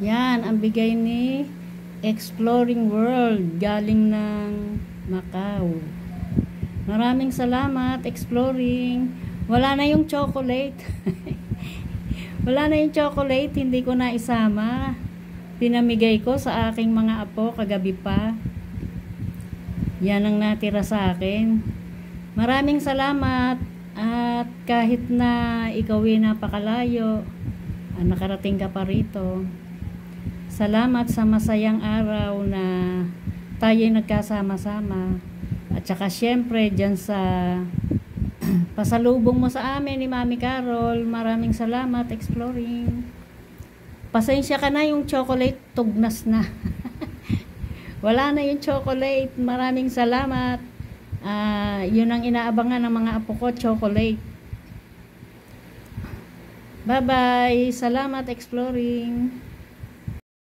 Yan, ang bigay ni Exploring World, galing ng Macau. Maraming salamat, Exploring. Wala na yung chocolate. Wala na yung chocolate, hindi ko na isama. Pinamigay ko sa aking mga apo kagabi pa. Yan ang natira sa akin. Maraming salamat. At kahit na ikaw ay napakalayo, nakarating ka pa rito. Salamat sa masayang araw na tayo nagkasama-sama. At saka syempre dyan sa pasalubong mo sa amin ni Mami Carol. Maraming salamat, Exploring. Pasensya ka na, yung chocolate tugnas na. Wala na yung chocolate. Maraming salamat. Yun ang inaabangan ng mga apo ko, chocolate. Bye-bye. Salamat, Exploring.